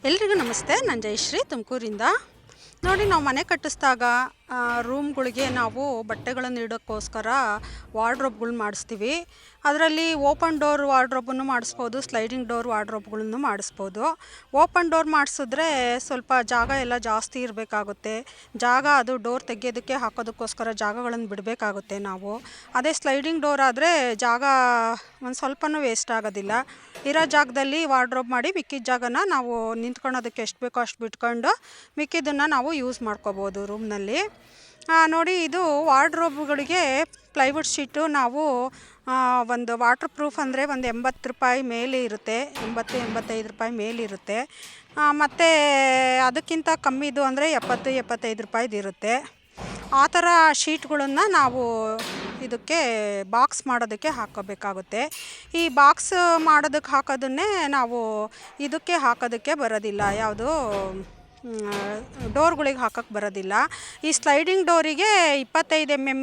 ಎಲ್ರಿಗೂ ನಮಸ್ತೆ. ನಾನು ಜಯಶ್ರೀ ತುಮಕೂರಿಂದ. ನೋಡಿ, ನಾವು ಮನೆ ಕಟ್ಟಿಸಿದಾಗ ರೂಮ್ಗಳಿಗೆ ನಾವು ಬಟ್ಟೆಗಳನ್ನು ಇಡೋಕ್ಕೋಸ್ಕರ ವಾರ್ಡ್ರೋಬ್ಗಳು ಮಾಡಿಸ್ತೀವಿ. ಅದರಲ್ಲಿ ಓಪನ್ ಡೋರ್ ವಾರ್ಡ್ರೋಬನ್ನು ಮಾಡಿಸ್ಬೋದು, ಸ್ಲೈಡಿಂಗ್ ಡೋರ್ ವಾರ್ಡ್ರೋಬ್ಗಳನ್ನು ಮಾಡಿಸ್ಬೋದು. ಓಪನ್ ಡೋರ್ ಮಾಡಿಸಿದ್ರೆ ಸ್ವಲ್ಪ ಜಾಗ ಎಲ್ಲ ಜಾಸ್ತಿ ಇರಬೇಕಾಗುತ್ತೆ. ಅದು ಡೋರ್ ತೆಗೆಯೋದಕ್ಕೆ ಹಾಕೋದಕ್ಕೋಸ್ಕರ ಜಾಗಗಳನ್ನು ಬಿಡಬೇಕಾಗುತ್ತೆ ನಾವು. ಅದೇ ಸ್ಲೈಡಿಂಗ್ ಡೋರ್ ಆದರೆ ಜಾಗ ಒಂದು ಸ್ವಲ್ಪನೂ ವೇಸ್ಟ್ ಆಗೋದಿಲ್ಲ. ಇರೋ ಜಾಗದಲ್ಲಿ ವಾರ್ಡ್ರೋಬ್ ಮಾಡಿ ಮಿಕ್ಕಿದ ಜಾಗನ ನಾವು ನಿಂತ್ಕೊಳ್ಳೋದಕ್ಕೆ ಎಷ್ಟು ಬೇಕೋ ಅಷ್ಟು ಬಿಟ್ಕೊಂಡು ಮಿಕ್ಕಿದ್ದನ್ನು ನಾವು ಯೂಸ್ ಮಾಡ್ಕೋಬೋದು ರೂಮ್ನಲ್ಲಿ. ನೋಡಿ, ಇದು ವಾರ್ಡ್ರೋಬ್ಗಳಿಗೆ ಪ್ಲೈವುಡ್ ಶೀಟು ನಾವು ಒಂದು ವಾಟರ್ ಪ್ರೂಫ್ ಅಂದರೆ ಒಂದು 80 ರೂಪಾಯಿ ಮೇಲೆ ಇರುತ್ತೆ, 80-85 ರೂಪಾಯಿ ಮೇಲಿರುತ್ತೆ. ಮತ್ತು ಅದಕ್ಕಿಂತ ಕಮ್ಮಿದು ಅಂದರೆ 70-75 ರೂಪಾಯಿದು ಇರುತ್ತೆ. ಆ ಥರ ಶೀಟ್ಗಳನ್ನು ನಾವು ಇದಕ್ಕೆ ಬಾಕ್ಸ್ ಮಾಡೋದಕ್ಕೆ ಹಾಕ್ಕೋಬೇಕಾಗುತ್ತೆ. ಈ ಬಾಕ್ಸ್ ಮಾಡೋದಕ್ಕೆ ಹಾಕೋದನ್ನೇ ನಾವು ಇದಕ್ಕೆ ಹಾಕೋದಕ್ಕೆ ಬರೋದಿಲ್ಲ, ಯಾವುದು ಡೋರ್ಗಳಿಗೆ ಹಾಕೋಕ್ಕೆ ಬರೋದಿಲ್ಲ. ಈ ಸ್ಲೈಡಿಂಗ್ ಡೋರಿಗೆ 25 mm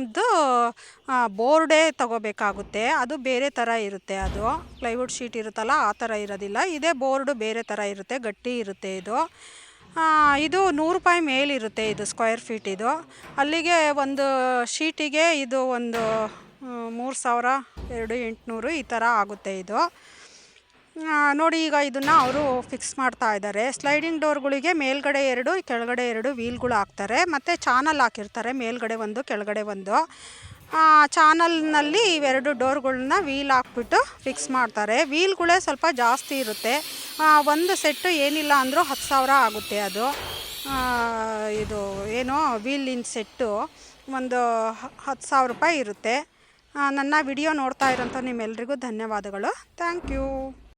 ಬೋರ್ಡೇ ತಗೋಬೇಕಾಗುತ್ತೆ. ಅದು ಬೇರೆ ಥರ ಇರುತ್ತೆ. ಅದು ಪ್ಲೈವುಡ್ ಶೀಟ್ ಇರುತ್ತಲ್ಲ, ಆ ಥರ ಇರೋದಿಲ್ಲ. ಇದೇ ಬೋರ್ಡು ಬೇರೆ ಥರ ಇರುತ್ತೆ, ಗಟ್ಟಿ ಇರುತ್ತೆ. ಇದು 100 ರೂಪಾಯಿ ಮೇಲಿರುತ್ತೆ. ಇದು ಸ್ಕ್ವೇರ್ ಫೀಟ್. ಇದು ಅಲ್ಲಿಗೆ ಒಂದು ಶೀಟಿಗೆ ಇದು ಒಂದು 3000, 2800 ಈ ಥರ ಆಗುತ್ತೆ. ಇದು ನೋಡಿ, ಈಗ ಇದನ್ನು ಅವರು ಫಿಕ್ಸ್ ಮಾಡ್ತಾ ಇದ್ದಾರೆ. ಸ್ಲೈಡಿಂಗ್ ಡೋರ್ಗಳಿಗೆ ಮೇಲ್ಗಡೆ 2, ಕೆಳಗಡೆ 2 ವೀಲ್ಗಳು ಹಾಕ್ತಾರೆ. ಮತ್ತು ಚಾನಲ್ ಹಾಕಿರ್ತಾರೆ, ಮೇಲ್ಗಡೆ ಒಂದು ಕೆಳಗಡೆ ಒಂದು. ಚಾನಲ್ನಲ್ಲಿ ಇವೆರಡು ಡೋರ್ಗಳನ್ನ ವೀಲ್ ಹಾಕ್ಬಿಟ್ಟು ಫಿಕ್ಸ್ ಮಾಡ್ತಾರೆ. ವೀಲ್ಗಳೇ ಸ್ವಲ್ಪ ಜಾಸ್ತಿ ಇರುತ್ತೆ. ಒಂದು ಸೆಟ್ಟು ಏನಿಲ್ಲ ಅಂದರೂ 10,000 ಆಗುತ್ತೆ. ಅದು ಇದು ಏನೋ ವೀಲಿನ ಸೆಟ್ಟು ಒಂದು 10,000 ರೂಪಾಯಿ ಇರುತ್ತೆ. ನನ್ನ ವಿಡಿಯೋ ನೋಡ್ತಾ ಇರೋಂಥ ನಿಮ್ಮೆಲ್ರಿಗೂ ಧನ್ಯವಾದಗಳು. Thank you.